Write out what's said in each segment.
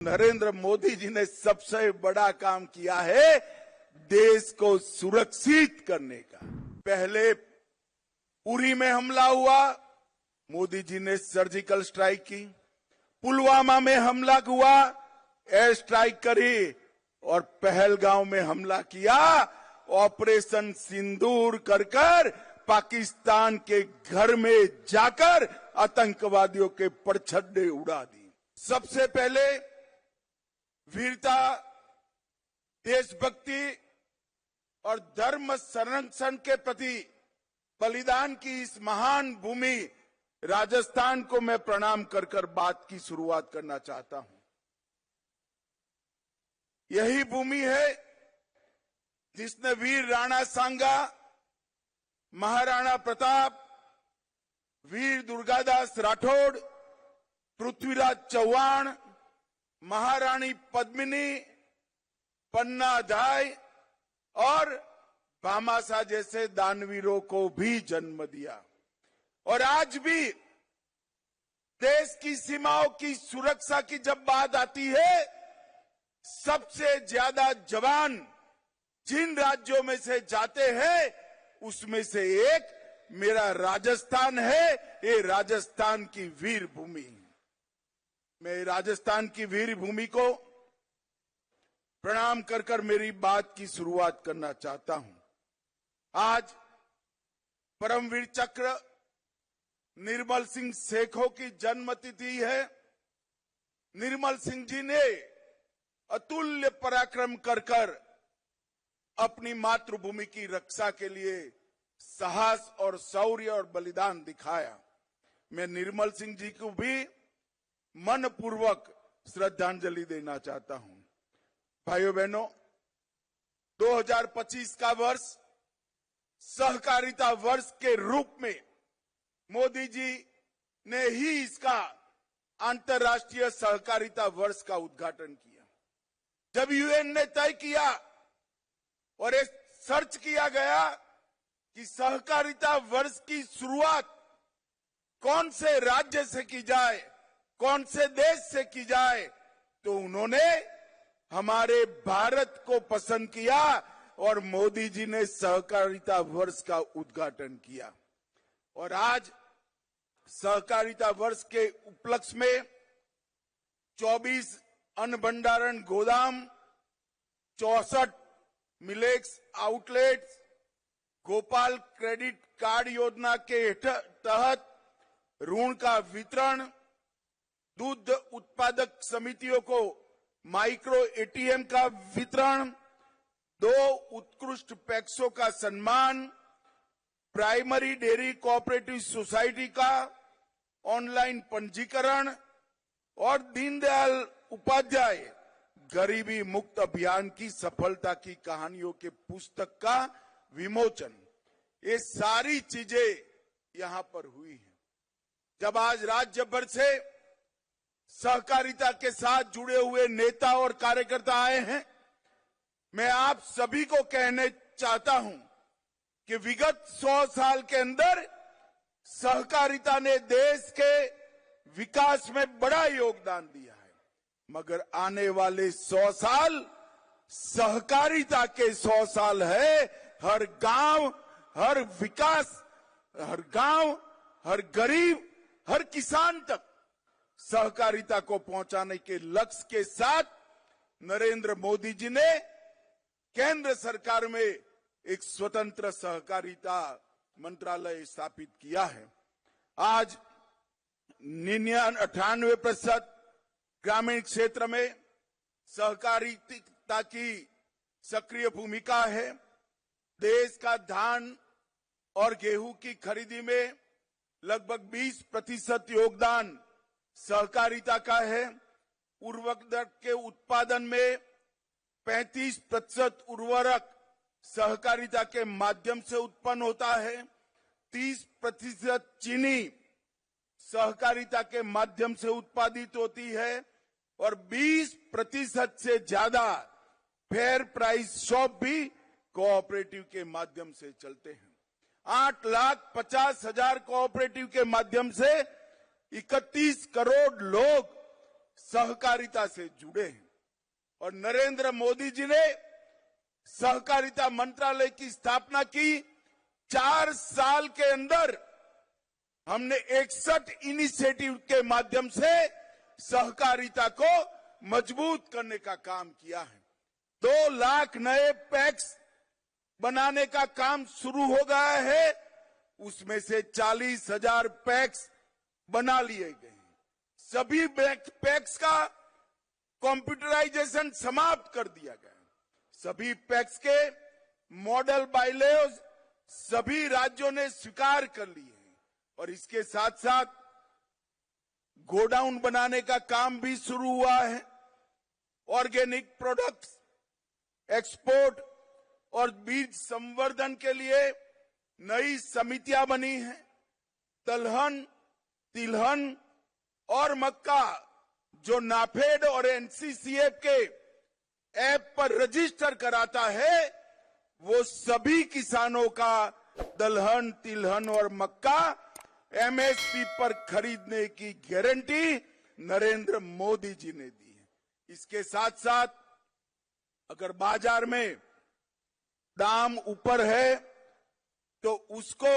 नरेंद्र मोदी जी ने सबसे बड़ा काम किया है देश को सुरक्षित करने का। पहले उरी में हमला हुआ, मोदी जी ने सर्जिकल स्ट्राइक की। पुलवामा में हमला हुआ, एयर स्ट्राइक करी और पहलगांव में हमला किया। ऑपरेशन सिंदूर कर पाकिस्तान के घर में जाकर आतंकवादियों के परछत्ते उड़ा दी। सबसे पहले वीरता, देशभक्ति और धर्म संरक्षण के प्रति बलिदान की इस महान भूमि राजस्थान को मैं प्रणाम कर बात की शुरुआत करना चाहता हूं। यही भूमि है जिसने वीर राणा सांगा, महाराणा प्रताप, वीर दुर्गादास राठौड़, पृथ्वीराज चौहान, महारानी पद्मिनी, पन्ना धाय और भामाशाह जैसे दानवीरों को भी जन्म दिया। और आज भी देश की सीमाओं की सुरक्षा की जब बात आती है, सबसे ज्यादा जवान जिन राज्यों में से जाते हैं उसमें से एक मेरा राजस्थान है। ये राजस्थान की वीर भूमि। मैं राजस्थान की वीर भूमि को प्रणाम कर मेरी बात की शुरुआत करना चाहता हूं। आज परमवीर चक्र निर्मल सिंह सेखों की जन्मतिथि है। निर्मल सिंह जी ने अतुल्य पराक्रम कर अपनी मातृभूमि की रक्षा के लिए साहस और शौर्य और बलिदान दिखाया। मैं निर्मल सिंह जी को भी मनपूर्वक श्रद्धांजलि देना चाहता हूं। भाइयों बहनों, 2025 का वर्ष सहकारिता वर्ष के रूप में मोदी जी ने ही इसका अंतर्राष्ट्रीय सहकारिता वर्ष का उद्घाटन किया। जब यूएन ने तय किया और एक सर्च किया गया कि सहकारिता वर्ष की शुरुआत कौन से राज्य से की जाए, कौन से देश से की जाए, तो उन्होंने हमारे भारत को पसंद किया और मोदी जी ने सहकारिता वर्ष का उद्घाटन किया। और आज सहकारिता वर्ष के उपलक्ष्य में 24 अन्न भंडारण गोदाम, 64 millets outlets, Gopal credit card योजना के तहत ऋण का वितरण, दूध उत्पादक समितियों को माइक्रो एटीएम का वितरण, 2 उत्कृष्ट पैक्सों का सम्मान, प्राइमरी डेयरी कोऑपरेटिव सोसाइटी का ऑनलाइन पंजीकरण और दीनदयाल उपाध्याय गरीबी मुक्त अभियान की सफलता की कहानियों के पुस्तक का विमोचन। ये सारी चीजें यहां पर हुई हैं। जब आज राज्य भर से सहकारिता के साथ जुड़े हुए नेता और कार्यकर्ता आए हैं, मैं आप सभी को कहने चाहता हूं कि विगत 100 साल के अंदर सहकारिता ने देश के विकास में बड़ा योगदान दिया है, मगर आने वाले 100 साल सहकारिता के 100 साल है। हर गांव, हर विकास, हर गांव, हर गरीब, हर किसान तक सहकारिता को पहुंचाने के लक्ष्य के साथ नरेंद्र मोदी जी ने केंद्र सरकार में एक स्वतंत्र सहकारिता मंत्रालय स्थापित किया है। आज 98% ग्रामीण क्षेत्र में सहकारिता की सक्रिय भूमिका है। देश का धान और गेहूं की खरीदी में लगभग 20% योगदान सहकारिता का है। उर्वरक के उत्पादन में 35% उर्वरक सहकारिता के माध्यम से उत्पन्न होता है। 30% चीनी सहकारिता के माध्यम से उत्पादित होती है और 20% से ज्यादा फेयर प्राइस शॉप भी कोऑपरेटिव के माध्यम से चलते हैं। 8,50,000 कोऑपरेटिव के माध्यम से 31 करोड़ लोग सहकारिता से जुड़े हैं और नरेंद्र मोदी जी ने सहकारिता मंत्रालय की स्थापना की। 4 साल के अंदर हमने 61 इनिशिएटिव के माध्यम से सहकारिता को मजबूत करने का काम किया है। 2 लाख नए पैक्स बनाने का काम शुरू हो गया है, उसमें से 40,000 पैक्स बना लिए गए हैं। सभी पैक्स का कंप्यूटराइजेशन समाप्त कर दिया गया है। सभी पैक्स के मॉडल बायलॉज सभी राज्यों ने स्वीकार कर लिए हैं और इसके साथ साथ गोडाउन बनाने का काम भी शुरू हुआ है। ऑर्गेनिक प्रोडक्ट्स एक्सपोर्ट और बीज संवर्धन के लिए नई समितियां बनी हैं। दलहन, तिलहन और मक्का जो नाफेड और एनसीसीएफ के ऐप पर रजिस्टर कराता है, वो सभी किसानों का दलहन, तिलहन और मक्का एमएसपी पर खरीदने की गारंटी नरेंद्र मोदी जी ने दी है। इसके साथ साथ अगर बाजार में दाम ऊपर है तो उसको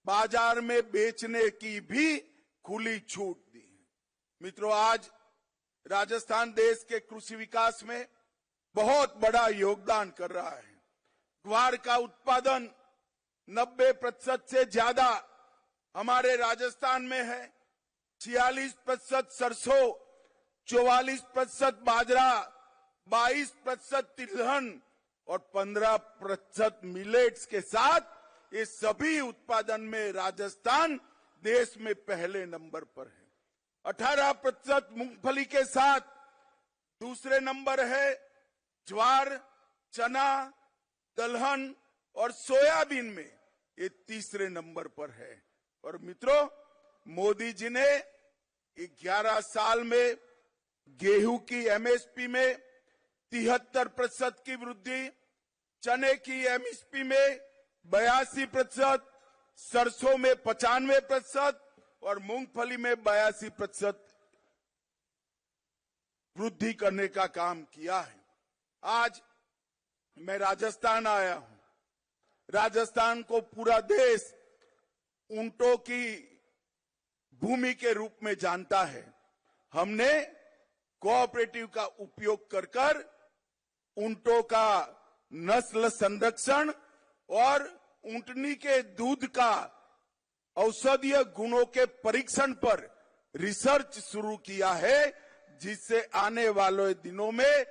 बाजार में बेचने की भी खुली छूट दी है। मित्रों, आज राजस्थान देश के कृषि विकास में बहुत बड़ा योगदान कर रहा है। ग्वार का उत्पादन 90% से ज्यादा हमारे राजस्थान में है। 46% सरसों, 44% बाजरा, 22% तिलहन और 15% मिलेट्स के साथ ये सभी उत्पादन में राजस्थान देश में पहले नंबर पर है। 18% मूंगफली के साथ दूसरे नंबर है। ज्वार, चना, दलहन और सोयाबीन में ये तीसरे नंबर पर है। और मित्रों, मोदी जी ने 11 साल में गेहूं की एमएसपी में 73% की वृद्धि, चने की एमएसपी में 82%, सरसों में 95% और मूंगफली में 82% वृद्धि करने का काम किया है। आज मैं राजस्थान आया हूं। राजस्थान को पूरा देश ऊंटों की भूमि के रूप में जानता है। हमने कोऑपरेटिव का उपयोग कर ऊंटों का नस्ल संरक्षण और ऊंटनी के दूध का औषधीय गुणों के परीक्षण पर रिसर्च शुरू किया है, जिससे आने वाले दिनों में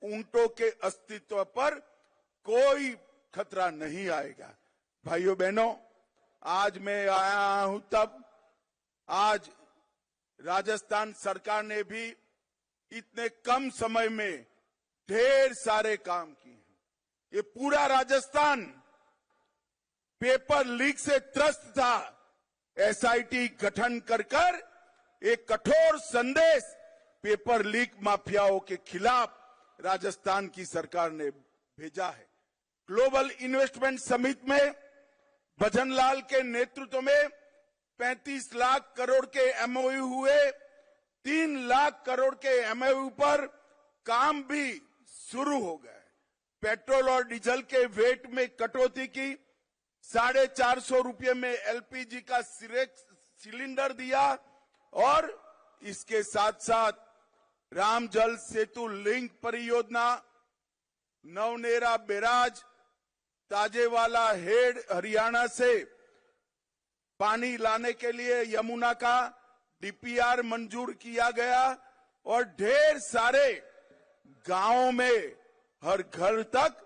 ऊंटों के अस्तित्व पर कोई खतरा नहीं आएगा। भाइयों बहनों, आज मैं आया हूं तब आज राजस्थान सरकार ने भी इतने कम समय में ढेर सारे काम किए हैं। ये पूरा राजस्थान पेपर लीक से त्रस्त था। एसआईटी गठन कर एक कठोर संदेश पेपर लीक माफियाओं के खिलाफ राजस्थान की सरकार ने भेजा है। ग्लोबल इन्वेस्टमेंट समिट में भजनलाल के नेतृत्व में 35 लाख करोड़ के एमओयू हुए। 3 लाख करोड़ के एमओयू पर काम भी शुरू हो गए। पेट्रोल और डीजल के वेट में कटौती की, 450 रुपये में एलपीजी का सिलेंडर दिया और इसके साथ साथ राम जल सेतु लिंक परियोजना, नवनेरा बैराज, ताजेवाला हेड हरियाणा से पानी लाने के लिए यमुना का डीपीआर मंजूर किया गया और ढेर सारे गांवों में हर घर तक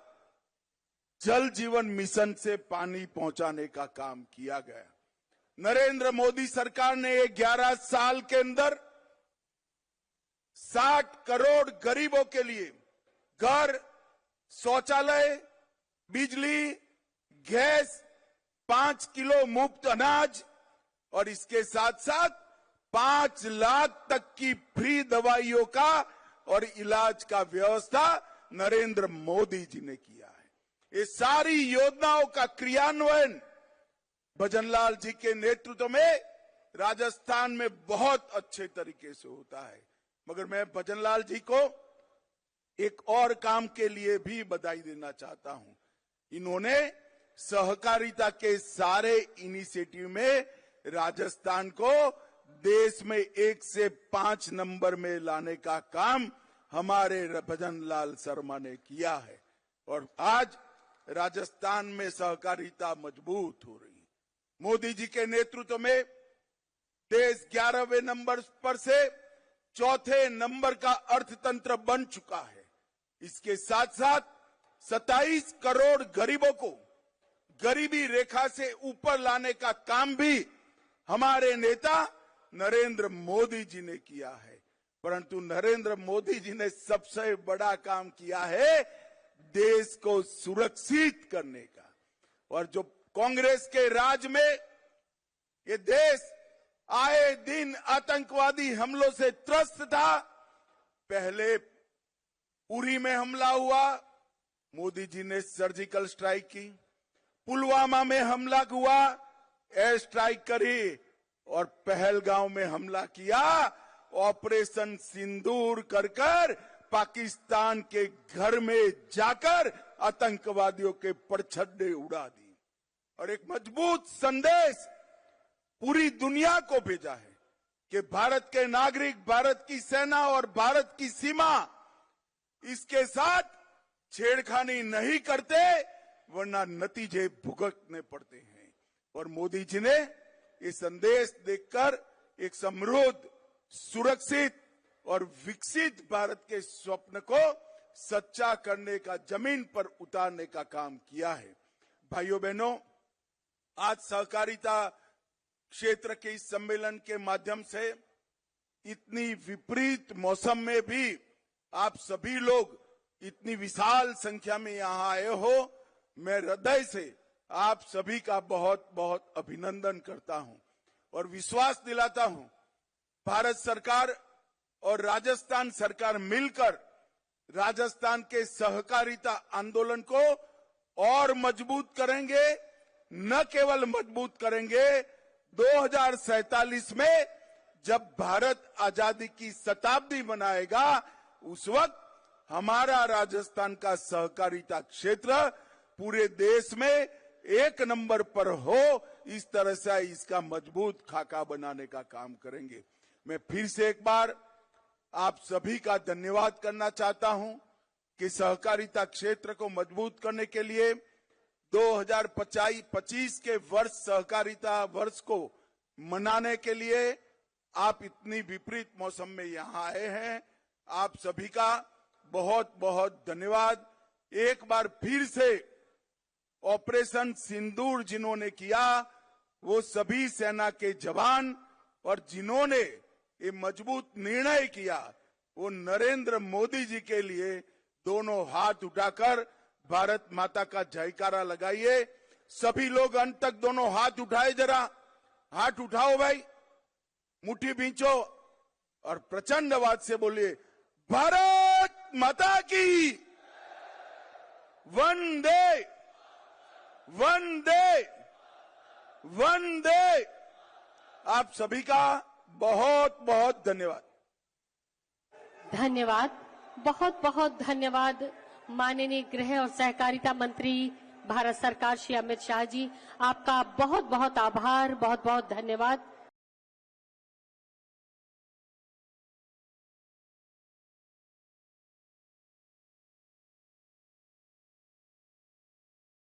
जल जीवन मिशन से पानी पहुंचाने का काम किया गया। नरेंद्र मोदी सरकार ने 11 साल के अंदर 60 करोड़ गरीबों के लिए घर, शौचालय, बिजली, गैस, 5 किलो मुफ्त अनाज और इसके साथ साथ 5 लाख तक की फ्री दवाइयों का और इलाज का व्यवस्था नरेंद्र मोदी जी ने किया है। ये सारी योजनाओं का क्रियान्वयन भजनलाल जी के नेतृत्व में राजस्थान में बहुत अच्छे तरीके से होता है। मगर मैं भजनलाल जी को एक और काम के लिए भी बधाई देना चाहता हूं। इन्होंने सहकारिता के सारे इनिशिएटिव में राजस्थान को देश में 1 से 5 नंबर में लाने का काम हमारे भजनलाल शर्मा ने किया है और आज राजस्थान में सहकारिता मजबूत हो रही है। मोदी जी के नेतृत्व में देश 11वें नंबर पर से 4थे नंबर का अर्थतंत्र बन चुका है। इसके साथ साथ 27 करोड़ गरीबों को गरीबी रेखा से ऊपर लाने का काम भी हमारे नेता नरेंद्र मोदी जी ने किया है। परंतु नरेंद्र मोदी जी ने सबसे बड़ा काम किया है देश को सुरक्षित करने का। और जो कांग्रेस के राज में ये देश आए दिन आतंकवादी हमलों से त्रस्त था। पहले उरी में हमला हुआ, मोदी जी ने सर्जिकल स्ट्राइक की। पुलवामा में हमला हुआ, एयर स्ट्राइक करी और पहलगांव में हमला किया। ऑपरेशन सिंदूर कर पाकिस्तान के घर में जाकर आतंकवादियों के परछड्डे उड़ा दी और एक मजबूत संदेश पूरी दुनिया को भेजा है कि भारत के नागरिक, भारत की सेना और भारत की सीमा इसके साथ छेड़खानी नहीं करते, वरना नतीजे भुगतने पड़ते हैं। और मोदी जी ने ये संदेश देकर एक समृद्ध, सुरक्षित और विकसित भारत के स्वप्न को सच्चा करने का, जमीन पर उतारने का काम किया है। भाइयों बहनों, आज सहकारिता क्षेत्र के इस सम्मेलन के माध्यम से इतनी विपरीत मौसम में भी आप सभी लोग इतनी विशाल संख्या में यहां आए हो। मैं हृदय से आप सभी का बहुत बहुत अभिनंदन करता हूं और विश्वास दिलाता हूं भारत सरकार और राजस्थान सरकार मिलकर राजस्थान के सहकारिता आंदोलन को और मजबूत करेंगे। न केवल मजबूत करेंगे, 2047 में जब भारत आजादी की शताब्दी मनाएगा उस वक्त हमारा राजस्थान का सहकारिता क्षेत्र पूरे देश में 1 नंबर पर हो। इस तरह से इसका मजबूत खाका बनाने का काम करेंगे। मैं फिर से एक बार आप सभी का धन्यवाद करना चाहता हूं कि सहकारिता क्षेत्र को मजबूत करने के लिए 2025 के वर्ष सहकारिता वर्ष को मनाने के लिए आप इतनी विपरीत मौसम में यहां आए हैं। आप सभी का बहुत बहुत धन्यवाद। एक बार फिर से ऑपरेशन सिंदूर जिन्होंने किया वो सभी सेना के जवान और जिन्होंने ये मजबूत निर्णय किया वो नरेंद्र मोदी जी के लिए दोनों हाथ उठाकर भारत माता का जयकारा लगाइए। सभी लोग अंत तक दोनों हाथ उठाए, जरा हाथ उठाओ भाई, मुट्ठी भींचो और प्रचंड आवाज से बोलिए भारत माता की वंदे वंदे वंदे। आप सभी का बहुत बहुत धन्यवाद। धन्यवाद, बहुत बहुत धन्यवाद माननीय गृह और सहकारिता मंत्री भारत सरकार श्री अमित शाह जी। आपका बहुत बहुत आभार, बहुत बहुत धन्यवाद।